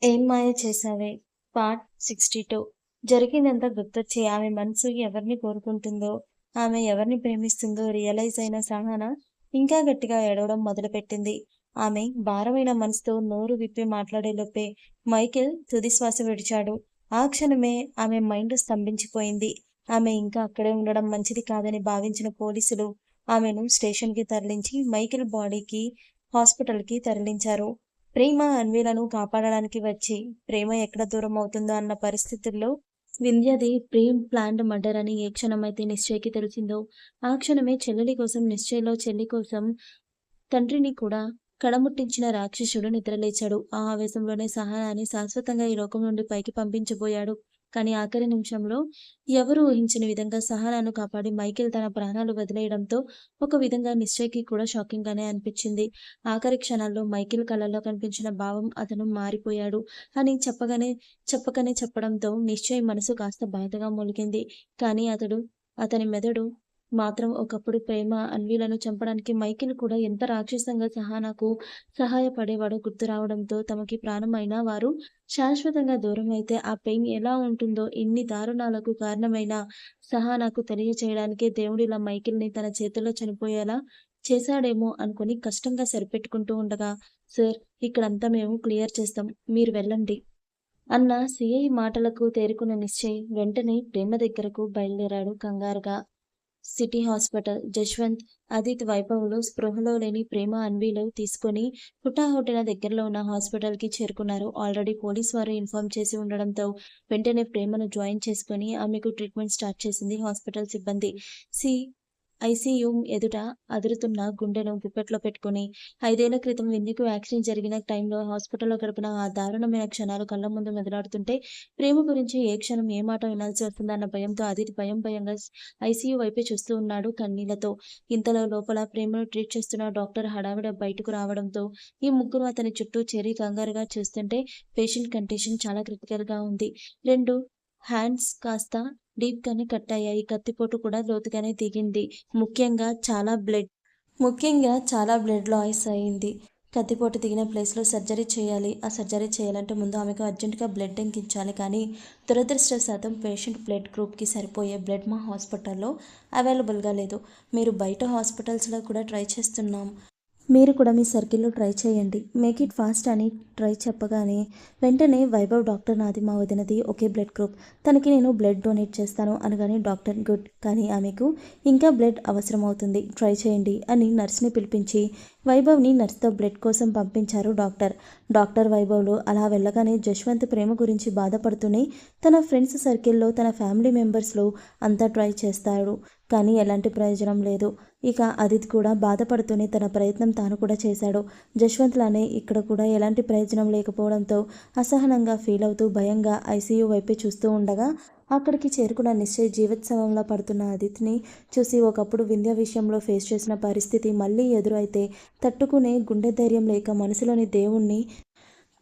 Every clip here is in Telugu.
ఏం మాయ చేశావే పార్ట్ 62 జరిగిందంతా గుర్తొచ్చి ఆమె మనసు ఎవరిని కోరుకుంటుందో, ఆమె ఎవరిని ప్రేమిస్తుందో రియలైజ్ అయిన సహనా ఇంకా గట్టిగా ఏడవడం మొదలుపెట్టింది. ఆమె భారమైన మనసుతో నోరు విప్పి మాట్లాడేలోపే మైకేల్ తుది శ్వాస విడిచాడు. ఆ క్షణమే ఆమె మైండ్ స్తంభించిపోయింది. ఆమె ఇంకా అక్కడే ఉండడం మంచిది కాదని భావించిన పోలీసులు ఆమెను స్టేషన్‌కి తరలించి మైకేల్ బాడీకి హాస్పిటల్‌కి తరలించారు. ప్రేమ అన్వీలను కాపాడడానికి వచ్చి, ప్రేమ ఎక్కడ దూరమవుతుందో అన్న పరిస్థితుల్లో వింధ్యది ప్రీ ప్లాన్డ్ మర్డర్ అని ఏ క్షణమైతే నిశ్చయ్‌కి తెలిసిందో, ఆ క్షణమే చెల్లెలి కోసం నిశ్చయ్‌లో చెల్లి కోసం తండ్రిని కూడా కడముట్టించిన రాక్షసుడు నిద్రలేచాడు. ఆ ఆవేశంలోనే సహనాని శాశ్వతంగా ఈ లోకం నుండి పైకి పంపించబోయాడు. కానీ ఆఖరి నిమిషంలో ఎవరూ ఊహించని విధంగా సహనాను కాపాడి మైకేల్ తన ప్రాణాలు వదిలేయడంతో ఒక విధంగా నిశ్చయ్‌కి కూడా షాకింగ్‌గానే అనిపించింది. ఆఖరి క్షణాల్లో మైకేల్ కళ్ళల్లో కనిపించిన భావం అతను మారిపోయాడు అని చెప్పకనే చెప్పడంతో నిశ్చయ్ మనసు కాస్త బాధగా మూలిగింది. కానీ అతని మెదడు మాత్రం ఒకప్పుడు ప్రేమ అన్వీలను చంపడానికి మైకేల్ కూడా ఎంత రాక్షసంగా సహానాకు సహాయపడేవాడో గుర్తు రావడంతో తమకి ప్రాణమైన వారు శాశ్వతంగా దూరమైతే ఆ పెయిన్ ఎలా ఉంటుందో ఇన్ని దారుణాలకు కారణమైన సహానాకు తెలియచేయడానికే దేవుడిలా మైకేల్ని తన చేతుల్లో చనిపోయేలా చేశాడేమో అనుకుని కష్టంగా సరిపెట్టుకుంటూ ఉండగా, సార్ ఇక్కడంతా మేము క్లియర్ చేస్తాం. మీరు వెళ్ళండి అన్న సిఐ మాటలకు తేరుకున్న నిశ్చయ్ వెంటనే ప్రేమ దగ్గరకు బయలుదేరాడు కంగారుగా. City hospital. జశ్వంత్, అదిత్, వైభవ్‌లు స్పృహలో లేని ప్రేమ అన్వీలు తీసుకొని హుటాహుటిన దగ్గరలో ఉన్న హాస్పిటల్‌కి చేరుకున్నారు. ఆల్రెడీ పోలీస్ వారు ఇన్ఫార్మ్ చేసి ఉండడంతో వెంటనే ప్రేమను జాయిన్ చేసుకొని ఆమెకు ట్రీట్మెంట్ స్టార్ట్ చేసింది హాస్పిటల్ సిబ్బంది. సి ఐసీయూ ఎదుట అదురుతున్న గుండెను గుప్పెట్లో పెట్టుకుని 5 ఏళ్ల క్రితం వింధ్యకు యాక్సిడెంట్ జరిగిన టైంలో హాస్పిటల్‌లో గడిపిన ఆ దారుణమైన క్షణాలు కళ్ళ ముందు మెదలాడుతుంటే ప్రేమ గురించి ఏ క్షణం ఏ మాట వినాల్సి వస్తుందన్న భయంతో అదిత్ భయంగా ఐసీయూ వైపే చూస్తూ ఉన్నాడు కన్నీళ్లతో. ఇంతలో లోపల ప్రేమను ట్రీట్ చేస్తున్న డాక్టర్ హడావిడి బయటకు రావడంతో ఈ ముగ్గురు అతని చుట్టూ చేరి కంగారుగా చూస్తుంటే పేషెంట్ కండిషన్ చాలా క్రిటికల్‌గా ఉంది. 2 హ్యాండ్స్ కాస్త డీప్‌గానే కట్ అయ్యాయి. కత్తిపోటు కూడా లోతుగానే దిగింది. ముఖ్యంగా చాలా బ్లడ్ లాస్ అయింది. కత్తిపోటు దిగిన ప్లేస్‌లో సర్జరీ చేయాలి. ఆ సర్జరీ చేయాలంటే ముందు ఆమెకు అర్జెంట్‌గా బ్లడ్ ఎక్కించాలి. కానీ దురదృష్టవశాత్తు పేషెంట్ బ్లడ్ గ్రూప్‌కి సరిపోయే బ్లడ్ మా హాస్పిటల్‌లో అవైలబుల్‌గా లేదు. మీరు బయట హాస్పిటల్స్‌లో కూడా ట్రై చేస్తున్నాం. మీరు కూడా మీ సర్కిల్‌లో ట్రై చేయండి. మేక్ ఇట్ ఫాస్ట్ అని ట్రై చెప్పగానే వెంటనే వైభవ్ డాక్టర్ నాది మా వదినది ఒకే బ్లడ్ గ్రూప్. తనకి నేను బ్లడ్ డొనేట్ చేస్తాను అనగానే డాక్టర్ గుడ్. కానీ ఆమెకు ఇంకా బ్లడ్ అవసరమవుతుంది. ట్రై చేయండి అని నర్స్‌ని పిలిపించి వైభవ్‌ని నర్స్‌తో బ్లడ్ కోసం పంపించారు డాక్టర్. డాక్టర్ వైభవ్‌లు అలా వెళ్ళగానే జశ్వంత్ ప్రేమ గురించి బాధపడుతూనే తన ఫ్రెండ్స్ సర్కిల్‌లో తన ఫ్యామిలీ మెంబర్స్‌లో అంతా ట్రై చేస్తాడు. కానీ ఎలాంటి ప్రయోజనం లేదు. ఇక అదిత్ కూడా బాధపడుతూనే తన ప్రయత్నం తాను కూడా చేశాడు. జశ్వంత్‌లానే ఇక్కడ కూడా ఎలాంటి ప్రయోజనం లేకపోవడంతో అసహనంగా ఫీల్ అవుతూ భయంగా ఐసీయూ వైపే చూస్తూ ఉండగా అక్కడికి చేరుకున్న నిశ్చయ్ జీవోత్సవంలా పడుతున్న అదిత్‌ని చూసి ఒకప్పుడు వింధ్య విషయంలో ఫేస్ చేసిన పరిస్థితి మళ్ళీ ఎదురైతే తట్టుకునే గుండె ధైర్యం లేక మనసులోని దేవుణ్ణి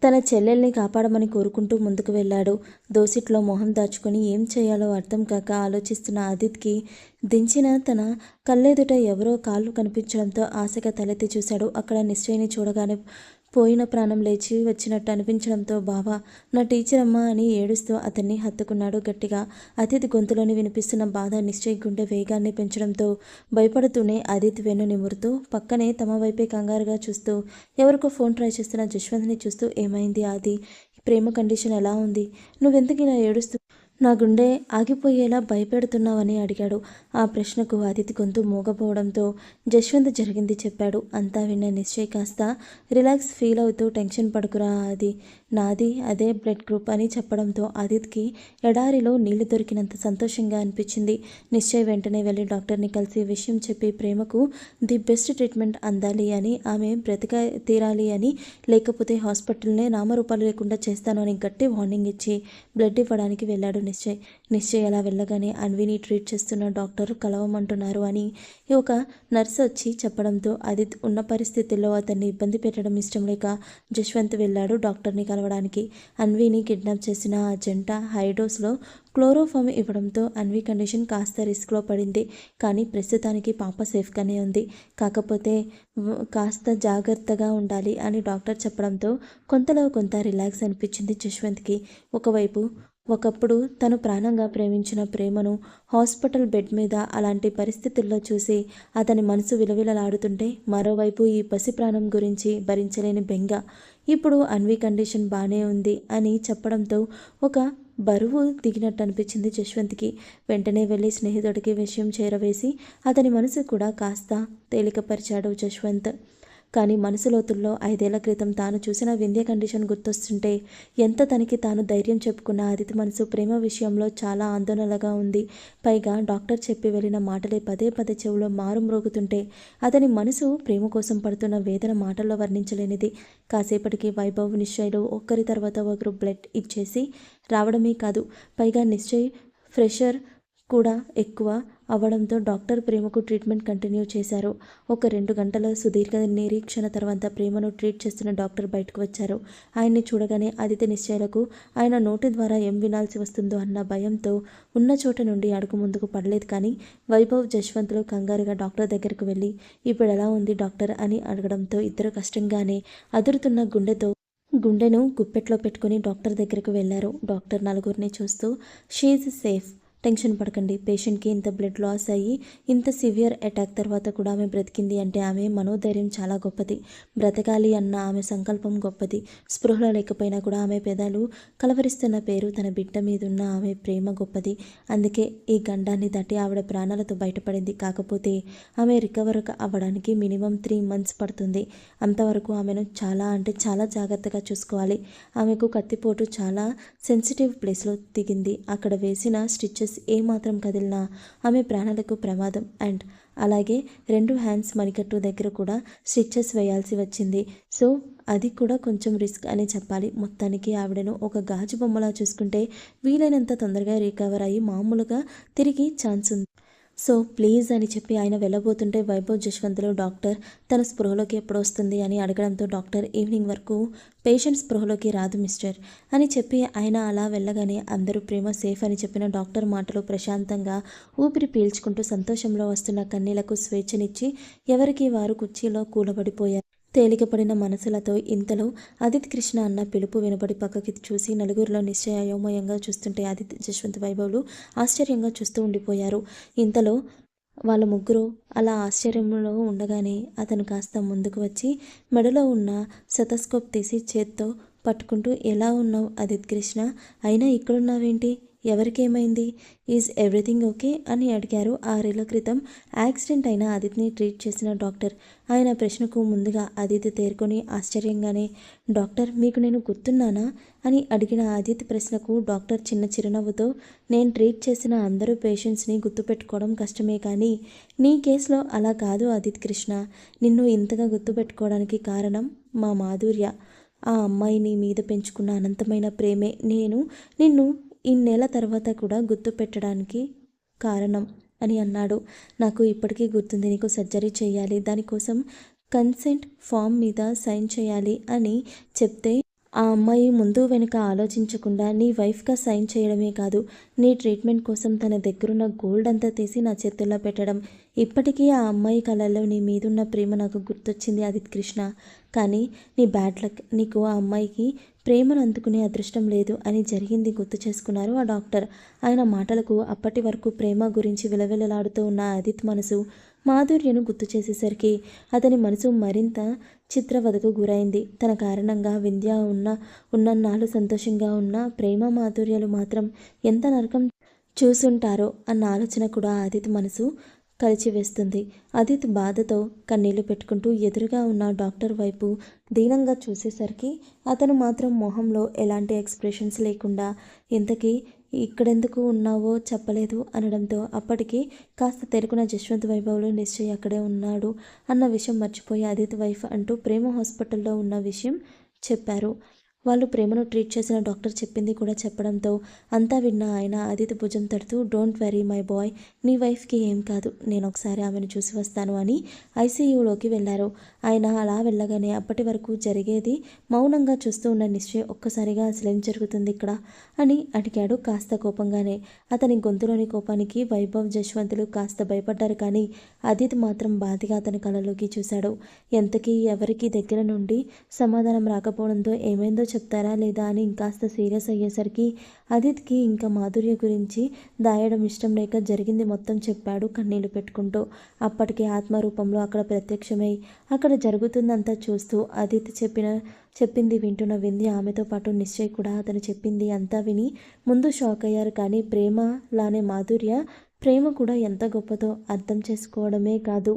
తన చెల్లెల్ని కాపాడమని కోరుకుంటూ ముందుకు వెళ్ళాడు. దోసిట్లో మొహం దాచుకుని ఏం చేయాలో అర్థం కాక ఆలోచిస్తున్న అదిత్‌కి దించిన తన కళ్ళెదుట ఎవరో కాళ్ళు కనిపించడంతో ఆశగా తలెత్తి చూశాడు. అక్కడ నిశ్చయ్‌ని చూడగానే పోయిన ప్రాణం లేచి వచ్చినట్టు అనిపించడంతో బావా నా టీచర్ అమ్మా అని ఏడుస్తూ అతన్ని హత్తుకున్నాడు గట్టిగా. అదిత్ గొంతులోని వినిపిస్తున్న బాధ నిశ్చయ్ గుండె వేగాన్ని పెంచడంతో భయపడుతూనే అదిత్ వెన్ను నిమురుతూ పక్కనే తమ వైపే కంగారుగా చూస్తూ ఎవరికో ఫోన్ ట్రై చేస్తున్న జశ్వంత్‌ని చూస్తూ ఏమైంది ఆది? ప్రేమ కండిషన్ ఎలా ఉంది? నువ్వెందుకు ఇలా ఏడుస్తూ నా గుండె ఆగిపోయేలా భయపెడుతున్నావని అడిగాడు. ఆ ప్రశ్నకు అదితి గొంతు మూగపోవడంతో జశ్వంత్ జరిగింది చెప్పాడు. అంతా విన్న నిశ్చయ్ కాస్త రిలాక్స్ ఫీల్ అవుతూ టెన్షన్ పడకురా అది నాది అదే బ్లడ్ గ్రూప్ అని చెప్పడంతో అదిత్‌కి ఎడారిలో నీళ్లు దొరికినంత సంతోషంగా అనిపించింది. నిశ్చయ్ వెంటనే వెళ్ళి డాక్టర్ని కలిసి విషయం చెప్పి ప్రేమకు ది బెస్ట్ ట్రీట్మెంట్ అందాలి అని ఆమె బ్రతిక తీరాలి అని లేకపోతే హాస్పిటల్నే నామరూపాలు లేకుండా చేస్తాను అని గట్టి వార్నింగ్ ఇచ్చి బ్లడ్ ఇవ్వడానికి వెళ్ళాడు నిశ్చయ్. నిశ్చయ్ అలా వెళ్ళగానే అన్విని ట్రీట్ చేస్తున్న డాక్టర్ కలవమంటున్నారు అని ఒక నర్స్ వచ్చి చెప్పడంతో ఆదిత్ ఉన్న పరిస్థితుల్లో అతన్ని ఇబ్బంది పెట్టడం ఇష్టం లేక జశ్వంత్ వెళ్ళాడు డాక్టర్ని కలవడానికి. అన్విని కిడ్నాప్ చేసిన ఆ జంట హైడోస్లో క్లోరోఫామ్ ఇవ్వడంతో అన్వి కండిషన్ కాస్త రిస్క్లో పడింది. కానీ ప్రస్తుతానికి పాప సేఫ్గానే ఉంది. కాకపోతే కాస్త జాగ్రత్తగా ఉండాలి అని డాక్టర్ చెప్పడంతో కొంతలో కొంత రిలాక్స్ అనిపించింది జశ్వంత్కి. ఒకప్పుడు తను ప్రాణంగా ప్రేమించిన ప్రేమను హాస్పిటల్ బెడ్ మీద అలాంటి పరిస్థితుల్లో చూసి అతని మనసు విలవిలలాడుతుంటే, మరోవైపు ఈ పసి ప్రాణం గురించి భరించలేని బెంగ. ఇప్పుడు అన్వి కండిషన్ బాగానే ఉంది అని చెప్పడంతో ఒక బరువు దిగినట్టు అనిపించింది జశ్వంత్కి. వెంటనే వెళ్ళి స్నేహితుడికి విషయం చేరవేసి అతని మనసు కూడా కాస్త తేలికపరిచాడు జశ్వంత్. కానీ మనసు లోతుల్లో 5 ఏళ్ల క్రితం తాను చూసిన వింధ్య కండిషన్ గుర్తొస్తుంటే ఎంత తనకి తాను ధైర్యం చెప్పుకున్న ఆదితి మనసు ప్రేమ విషయంలో చాలా ఆందోళనగా ఉంది. పైగా డాక్టర్ చెప్పి వెళ్ళిన మాటలే పదే పదే చెవులో మారుమ్రోగుతుంటే అతని మనసు ప్రేమ కోసం పడుతున్న వేదన మాటల్లో వర్ణించలేనిది. కాసేపటికి వైభవ్, నిశ్చయ్లు ఒక్కరి తర్వాత ఒకరు బ్లడ్ ఇచ్చేసి రావడమే కాదు, పైగా నిశ్చయ్ ప్రెషర్ కూడా ఎక్కువ అవ్వడంతో డాక్టర్ ప్రేమకు ట్రీట్మెంట్ కంటిన్యూ చేశారు. ఒక 2 గంటల సుదీర్ఘ నిరీక్షణ తర్వాత ప్రేమను ట్రీట్ చేస్తున్న డాక్టర్ బయటకు వచ్చారు. ఆయన్ని చూడగానే ఆదిత్య నిశ్చయలకు ఆయన నోటి ద్వారా ఏం వినాల్సి వస్తుందో అన్న భయంతో ఉన్న చోట నుండి అడుగు ముందుకు పడలేదు. కానీ వైభవ్, జశ్వంతులు కంగారుగా డాక్టర్ దగ్గరకు వెళ్ళి ఇప్పుడు ఎలా ఉంది డాక్టర్ అని అడగడంతో ఇద్దరు కష్టంగానే అదురుతున్న గుండెను గుప్పెట్లో పెట్టుకుని డాక్టర్ దగ్గరకు వెళ్లారు. డాక్టర్ నలుగురిని చూస్తూ షీఈ్ సేఫ్, టెన్షన్ పడకండి. పేషెంట్కి ఇంత బ్లడ్ లాస్ అయ్యి ఇంత సివియర్ అటాక్ తర్వాత కూడా ఆమె బ్రతికింది అంటే ఆమె మనోధైర్యం చాలా గొప్పది. బ్రతకాలి అన్న ఆమె సంకల్పం గొప్పది. స్పృహలో లేకపోయినా కూడా ఆమె పెదాలు కలవరిస్తున్న పేరు తన బిడ్డ మీదున్న ఆమె ప్రేమ గొప్పది. అందుకే ఈ గండాన్ని దాటి ఆవిడ ప్రాణాలతో బయటపడింది. కాకపోతే ఆమె రికవర్ అవ్వడానికి మినిమం 3 months పడుతుంది. అంతవరకు ఆమెను చాలా జాగ్రత్తగా చూసుకోవాలి. ఆమెకు కత్తిపోటు చాలా సెన్సిటివ్ ప్లేస్లో దిగింది. అక్కడ వేసిన స్టిచెస్ ఏమాత్రం కదిలినా ఆమె ప్రాణాలకు ప్రమాదం. అండ్ అలాగే 2 హ్యాండ్స్ మణికట్టు దగ్గర కూడా స్టిచెస్ వేయాల్సి వచ్చింది. సో అది కూడా కొంచెం రిస్క్ అని చెప్పాలి. మొత్తానికి ఆవిడను ఒక గాజు బొమ్మలా చూసుకుంటే వీలైనంత తొందరగా రికవర్ అయ్యి మామూలుగా తిరిగి ఛాన్స్ ఉంది. సో ప్లీజ్ అని చెప్పి ఆయన వెళ్ళబోతుంటే వైభవ్, జశ్వంతులు డాక్టర్ తన స్పృహలోకి ఎప్పుడు వస్తుంది అని అడగడంతో డాక్టర్ ఈవినింగ్ వరకు పేషెంట్ స్పృహలోకి రాదు మిస్టర్ అని చెప్పి ఆయన అలా వెళ్ళగానే అందరూ ప్రేమ సేఫ్ అని చెప్పిన డాక్టర్ మాటలు ప్రశాంతంగా ఊపిరి పీల్చుకుంటూ సంతోషంలో వస్తున్న కన్నీళ్లకు స్వేచ్ఛనిచ్చి ఎవరికి వారు కుర్చీలో కూలబడిపోయారు. తేలికపడిన మనసులతో ఇంతలో ఆదిత్ కృష్ణ అన్న పిలుపు వినబడి పక్కకి చూసి నలుగురిలో నిశ్చయ అయోమయంగా చూస్తుంటే ఆదిత్, జశ్వంత్, వైభవ్లు ఆశ్చర్యంగా చూస్తూ ఉండిపోయారు. ఇంతలో వాళ్ళ ముగ్గురు అలా ఆశ్చర్యంలో ఉండగానే అతను కాస్త ముందుకు వచ్చి మెడలో ఉన్న సెతస్కోప్ తీసి చేత్తో పట్టుకుంటూ ఎలా ఉన్నావు ఆదిత్ కృష్ణ, అయినా ఇక్కడున్నావేంటి, ఎవరికేమైంది, ఈజ్ ఎవ్రీథింగ్ ఓకే అని అడిగారు 6 ఏళ్ల క్రితం యాక్సిడెంట్ అయిన ఆదిత్ని ట్రీట్ చేసిన డాక్టర్. ఆయన ప్రశ్నకు ముందుగా ఆదిత్ తేరుకొని ఆశ్చర్యంగానే డాక్టర్ మీకు నేను గుర్తున్నానా అని అడిగిన ఆదిత్ ప్రశ్నకు డాక్టర్ చిన్న చిరునవ్వుతో నేను ట్రీట్ చేసిన అందరూ పేషెంట్స్ని గుర్తుపెట్టుకోవడం కష్టమే, కానీ నీ కేసులో అలా కాదు ఆదిత్ కృష్ణ, నిన్ను ఇంతగా గుర్తుపెట్టుకోవడానికి కారణం మా మాధుర్య. ఆ అమ్మాయి నీ మీద పెంచుకున్న అనంతమైన ప్రేమే నిన్ను ఇన్నేళ్ల తర్వాత కూడా గుర్తు పెట్టడానికి కారణం అని అన్నాడు. నాకు ఇప్పటికీ గుర్తుంది, నీకు సర్జరీ చేయాలి, దానికోసం కన్సెంట్ ఫామ్ మీద సైన్ చేయాలి అని చెప్తే ఆ అమ్మాయి ముందు వెనుక ఆలోచించకుండా నీ వైఫ్గా సైన్ చేయడమే కాదు, నీ ట్రీట్మెంట్ కోసం తన దగ్గరున్న గోల్డ్ అంతా తీసి నా చేతుల్లో పెట్టడం. ఇప్పటికీ ఆ అమ్మాయి కళల్లో నీ మీదున్న ప్రేమ నాకు గుర్తొచ్చింది ఆదిత్ కృష్ణ. కానీ నీ బ్యాడ్ లక్, నీకు ఆ అమ్మాయికి ప్రేమను అందుకునే అదృష్టం లేదు అని జరిగింది గుర్తు చేసుకున్నారు ఆ డాక్టర్. ఆయన మాటలకు అప్పటి వరకు ప్రేమ గురించి విలవిలలాడుతూ ఉన్న ఆదిత్ మనసు మాధుర్యను గుర్తు చేసేసరికి అతని మనసు మరింత చిత్రవదకు గురైంది. తన కారణంగా వింధ్య ఉన్నన్నాళ్ళు సంతోషంగా ఉన్న ప్రేమ మాధుర్యాలు మాత్రం ఎంత నరకం చూసుంటారో అన్న ఆలోచన కూడా ఆదిత్ మనసు కలిచివేస్తుంది. ఆదిత్ బాధతో కన్నీళ్లు పెట్టుకుంటూ ఎదురుగా ఉన్న డాక్టర్ వైపు దీనంగా చూసేసరికి అతను మాత్రం మొహంలో ఎలాంటి ఎక్స్ప్రెషన్స్ లేకుండా ఇంతకీ ఇక్కడెందుకు ఉన్నావో చెప్పలేదు అనడంతో అప్పటికి కాస్త తెరుకున్న జశ్వంత్, వైభవ్లు నిశ్చయ్ అక్కడే ఉన్నాడు అన్న విషయం మర్చిపోయి ఆదిత్ వైఫ్ అంటూ ప్రేమ హాస్పిటల్లో ఉన్న విషయం చెప్పారు. వాళ్ళు ప్రేమను ట్రీట్ చేసిన డాక్టర్ చెప్పింది కూడా చెప్పడంతో అంతా విన్న ఆయన అదితి భుజం తడుతూ, డోంట్ వెరీ మై బాయ్, నీ వైఫ్కి ఏం కాదు, నేను ఒకసారి ఆమెను చూసి వస్తాను అని ఐసీయూలోకి వెళ్లారు. ఆయన అలా వెళ్ళగానే అప్పటి వరకు జరిగేది మౌనంగా చూస్తూ ఉన్న నిశ్చయ్ ఒక్కసారిగా అసలేం జరుగుతుంది ఇక్కడ అని అడిగాడు కాస్త కోపంగానే. అతని గొంతులోని కోపానికి వైభవ్, జశ్వంతులు కాస్త భయపడ్డారు. కానీ అదితి మాత్రం బాధగా అతని కళ్ళలోకి చూశాడు. ఎంతకీ ఎవరికి దగ్గర నుండి సమాధానం రాకపోవడంతో ఏమైందో చెప్తారా లేదా అని ఇంకాస్త సీరియస్ అయ్యేసరికి అదితికి ఇంకా మాధుర్య గురించి దాయడం ఇష్టం లేక జరిగింది మొత్తం చెప్పాడు కన్నీళ్లు పెట్టుకుంటూ. అప్పటికే ఆత్మరూపంలో అక్కడ ప్రత్యక్షమై అక్కడ జరుగుతుందంతా చూస్తూ అదితి చెప్పింది వింటున్న వింధ్య, ఆమెతో పాటు నిశ్చయ్ కూడా అతను చెప్పింది అంతా విని ముందు షాక్ అయ్యారు. కానీ ప్రేమలానే మాధుర్య ప్రేమ కూడా ఎంత గొప్పదో అర్థం చేసుకోవడమే కాదు,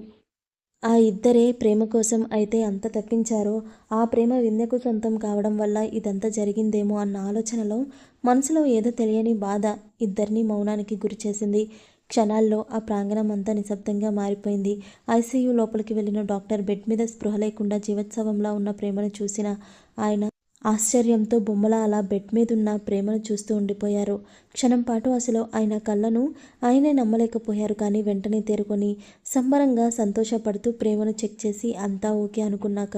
ఆ ఇద్దరే ప్రేమ కోసం అయితే అంత తప్పించారో ఆ ప్రేమ వింధ్యకు సొంతం కావడం వల్ల ఇదంతా జరిగిందేమో అన్న ఆలోచనలో మనసులో ఏదో తెలియని బాధ ఇద్దరినీ మౌనానికి గురిచేసింది. క్షణాల్లో ఆ ప్రాంగణం అంతా నిశ్శబ్దంగా మారిపోయింది. ఐసీయూ లోపలికి వెళ్ళిన డాక్టర్ బెడ్ మీద స్పృహ లేకుండా జీవోత్సవంలా ఉన్న ప్రేమను చూసిన ఆయన ఆశ్చర్యంతో బొమ్మలా అలా బెడ్ మీదున్న ప్రేమను చూస్తూ ఉండిపోయారు. క్షణం పాటు అసలు ఆయన కళ్ళను ఆయనే నమ్మలేకపోయారు. కానీ వెంటనే తేరుకొని సంబరంగా సంతోషపడుతూ ప్రేమను చెక్ చేసి అంతా ఓకే అనుకున్నాక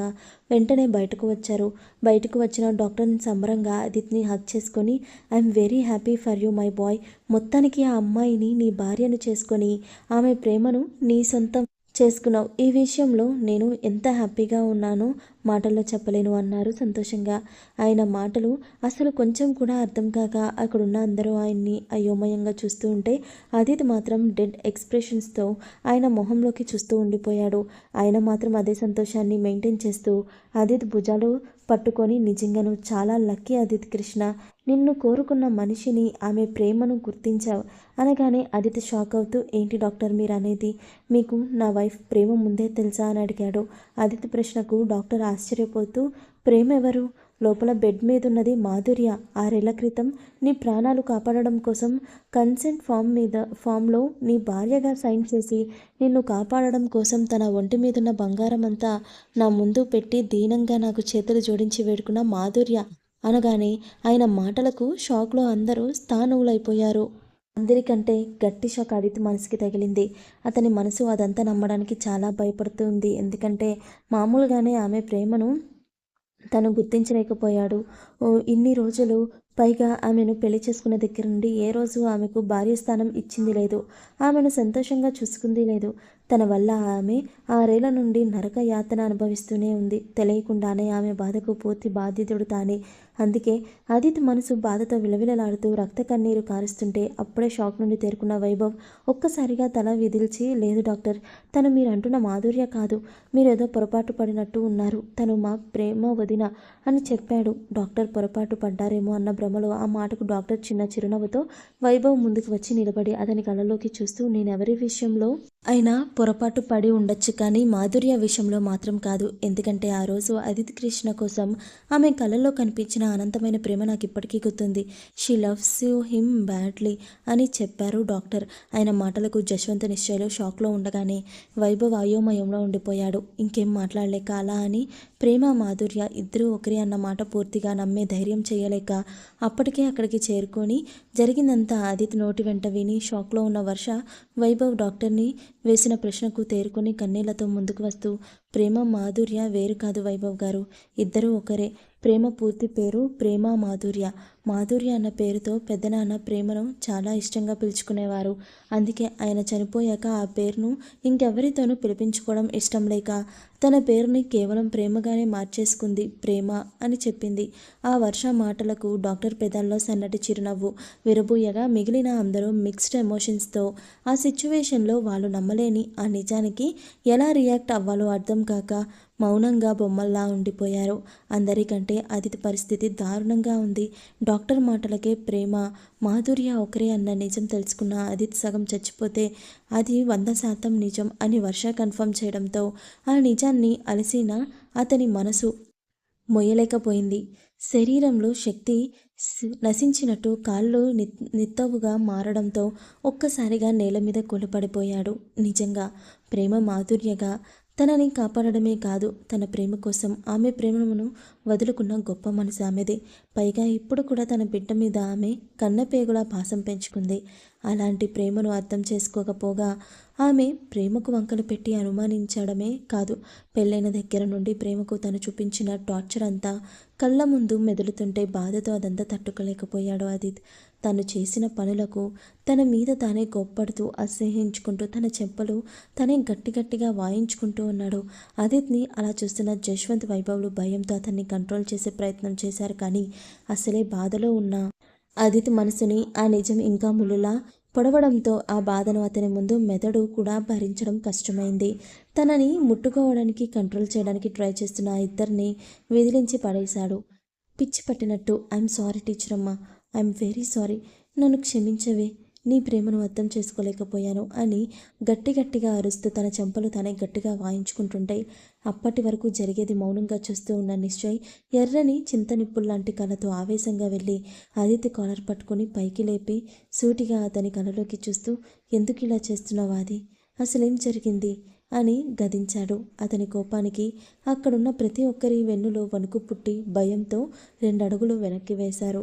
వెంటనే బయటకు వచ్చారు. బయటకు వచ్చిన డాక్టర్ని సంబరంగా అదితిని హగ్ చేసుకొని, I'm very happy for you my boy, మొత్తానికి ఆ అమ్మాయిని నీ భార్యను చేసుకొని ఆమె ప్రేమను నీ సొంతం చేసుకున్నావు. ఈ విషయంలో నేను ఎంత హ్యాపీగా ఉన్నానో మాటల్లో చెప్పలేను అన్నారు సంతోషంగా. ఆయన మాటలు అసలు కొంచెం కూడా అర్థం కాక అక్కడున్న అందరూ ఆయన్ని అయోమయంగా చూస్తూ ఉంటే అదితి మాత్రం డెడ్ ఎక్స్ప్రెషన్స్తో ఆయన మొహంలోకి చూస్తూ ఉండిపోయాడు. ఆయన మాత్రం అదే సంతోషాన్ని మెయింటైన్ చేస్తూ అదితి భుజాలు పట్టుకొని, నిజంగాను చాలా లక్కీ అదితి కృష్ణ, నిన్ను కోరుకున్న మనిషిని, ఆమె ప్రేమను గుర్తించావు అనగానే అదితి షాక్ అవుతూ, ఏంటి డాక్టర్ మీరు అనేది, మీకు నా వైఫ్ ప్రేమ ముందే తెలుసా అని అడిగాడు. అదితి ప్రశ్నకు డాక్టర్ ఆశ్చర్యపోతూ, ప్రేమ ఎవరు, లోపల బెడ్ మీదున్నది మాధుర్య, 6 ఏళ్ల క్రితం నీ ప్రాణాలు కాపాడడం కోసం కన్సెంట్ ఫామ్లో నీ భార్యగా సైన్ చేసి నిన్ను కాపాడడం కోసం తన ఒంటి మీదున్న బంగారం అంతా నా ముందు పెట్టి దీనంగా నాకు చేతులు జోడించి వేడుకున్న మాధుర్య అనగానే ఆయన మాటలకు షాక్లో అందరూ స్థానువులైపోయారు. అందరికంటే గట్టి షాక్ అదితి మనసుకి తగిలింది. అతని మనసు అదంతా నమ్మడానికి చాలా భయపడుతుంది. ఎందుకంటే మామూలుగానే ఆమె ప్రేమను తను గుర్తించలేకపోయాడు. ఇన్ని రోజులు పైగా ఆమెను పెళ్లి చేసుకున్న దగ్గర నుండి ఏ రోజు ఆమెకు భార్య స్థానం ఇచ్చింది లేదు. ఆమెను సంతోషంగా చూసుకుంది లేదు. తన వల్ల ఆమె 6 ఏళ్ల నుండి నరక యాతన అనుభవిస్తూనే ఉంది. తెలియకుండానే ఆమె బాధకు పూర్తి బాధితుడు తానే. అందుకే అదితి మనసు బాధతో విలవిలలాడుతూ రక్త కన్నీరు కారుస్తుంటే అప్పుడే షాక్ నుండి తేరుకున్న వైభవ్ ఒక్కసారిగా తల విదిల్చి, లేదు డాక్టర్, తను మీరు అంటున్న మాధుర్య కాదు, మీరేదో పొరపాటు పడినట్టు ఉన్నారు, తను మా ప్రేమ వదిన అని చెప్పాడు. డాక్టర్ పొరపాటు పడ్డారేమో అన్న భ్రమలో ఆ మాటకు డాక్టర్ చిన్న చిరునవ్వుతో వైభవ్ ముందుకు వచ్చి నిలబడి అతని కళ్ళలోకి చూస్తూ, నేనెవరి విషయంలో అయినా పొరపాటు పడి ఉండొచ్చు, కానీ మాధుర్య విషయంలో మాత్రం కాదు. ఎందుకంటే ఆ రోజు అదితి కృష్ణ కోసం ఆమె కళ్ళల్లో కనిపించిన అనంతమైన ప్రేమ నాకు ఇప్పటికీ గుర్తుంది. She loves you him badly అని చెప్పారు డాక్టర్. ఆయన మాటలకు జశ్వంత్, నిశ్చయలు షాక్లో ఉండగానే వైభవ్ అయోమయంలో ఉండిపోయాడు. ఇంకేం మాట్లాడలేక అలా అని ప్రేమ, మాధుర్య ఇద్దరూ ఒకరి అన్న మాట పూర్తిగా నమ్మే ధైర్యం చేయలేక అప్పటికే అక్కడికి చేరుకొని జరిగిందంతా అదితి నోటి వెంట విని షాక్లో ఉన్న వర్ష వైభవ్ డాక్టర్ని వేసిన ప్రశ్నకు తేరుకొని కన్నీళ్లతో ముందుకు వస్తూ, ప్రేమ, మాధుర్య వేరు కాదు వైభవ్ గారు, ఇద్దరూ ఒకరే. ప్రేమ పూర్తి పేరు ప్రేమ మాధుర్య. మాధుర్య అన్న పేరుతో పెద్దనాన్న ప్రేమను చాలా ఇష్టంగా పిలుచుకునేవారు. అందుకే ఆయన చనిపోయాక ఆ పేరును ఇంకెవరితోనూ పిలిపించుకోవడం ఇష్టం లేక తన పేరుని కేవలం ప్రేమగానే మార్చేసుకుంది, ప్రేమ అని చెప్పింది. ఆ వర్ష మాటలకు డాక్టర్ పెదాల్లో సన్నటి చిరునవ్వు విరబూయగా మిగిలిన అందరూ మిక్స్డ్ ఎమోషన్స్తో ఆ సిచ్యువేషన్లో వాళ్ళు నమ్మలేని ఆ నిజానికి ఎలా రియాక్ట్ అవ్వాలో అర్థం కాక మౌనంగా బొమ్మల్లా ఉండిపోయారు. అందరికంటే అదితి పరిస్థితి దారుణంగా ఉంది. డాక్టర్ మాటలకే ప్రేమ, మాధుర్య ఒకరే అన్న నిజం తెలుసుకున్న అదితి సగం చచ్చిపోతే అది 100% నిజం అని వర్ష కన్ఫర్మ్ చేయడంతో ఆ నిజాన్ని అలసిన అతని మనసు మొయ్యలేకపోయింది. శరీరంలో శక్తి నశించినట్టు కాళ్ళు నిత్తవుగా మారడంతో ఒక్కసారిగా నేల మీద కూలపడిపోయాడు. నిజంగా ప్రేమ మాధుర్యగా తనని కాపాడడమే కాదు, తన ప్రేమ కోసం, ఆమె ప్రేమను వదులుకున్న గొప్ప మనసు ఆమెది. పైగా ఇప్పుడు కూడా తన బిడ్డ మీద ఆమె కన్నపేగులా పాసం పెంచుకుంది. అలాంటి ప్రేమను అర్థం చేసుకోకపోగా ఆమె ప్రేమకు వంకలు పెట్టి అనుమానించడమే కాదు, పెళ్ళైన దగ్గర నుండి ప్రేమకు తను చూపించిన టార్చర్ అంతా కళ్ళ ముందు మెదులుతుంటే బాధతో అదంతా తట్టుకోలేకపోయాడు ఆదిత్. తను చేసిన పనులకు తన మీద తానే కోప్పడుతూ అసహ్యించుకుంటూ తన చెంపలు తనే గట్టిగా వాయించుకుంటూ ఉన్నాడు. ఆదిత్ని అలా చూస్తున్న జశ్వంత్, వైభవ్లు భయంతో అతన్ని కంట్రోల్ చేసే ప్రయత్నం చేశారు. కానీ అసలే బాధలో ఉన్న ఆదిత్ మనసుని ఆ నిజం ఇంకా ముళ్ళులా పొడవడంతో ఆ బాధను అతని ముందు మెదడు కూడా భరించడం కష్టమైంది. తనని ముట్టుకోవడానికి కంట్రోల్ చేయడానికి ట్రై చేస్తున్న ఆ ఇద్దరిని విదిలించి పడేశాడు. పిచ్చి పట్టినట్టు ఐఎమ్ సారీ టీచర్ అమ్మా, ఐఎమ్ వెరీ సారీ, నన్ను క్షమించవే, నీ ప్రేమను అర్థం చేసుకోలేకపోయాను అని గట్టిగా అరుస్తూ తన చెంపలు తానే గట్టిగా వాయించుకుంటుంటే అప్పటి వరకు జరిగేది మౌనంగా చూస్తూ ఉన్న నిశ్చయ్ ఎర్రని చింతనిప్పుల్లాంటి కళ్ళతో ఆవేశంగా వెళ్ళి ఆదిత్య కాలర్ పట్టుకుని పైకి లేపి సూటిగా అతని కళ్ళలోకి చూస్తూ, ఎందుకు ఇలా చేస్తున్నావు ఆది, అసలేం జరిగింది అని గదించాడు. అతని కోపానికి అక్కడున్న ప్రతి ఒక్కరి వెన్నులో వణుకు పుట్టి భయంతో 2 అడుగులు వెనక్కి వేశారు.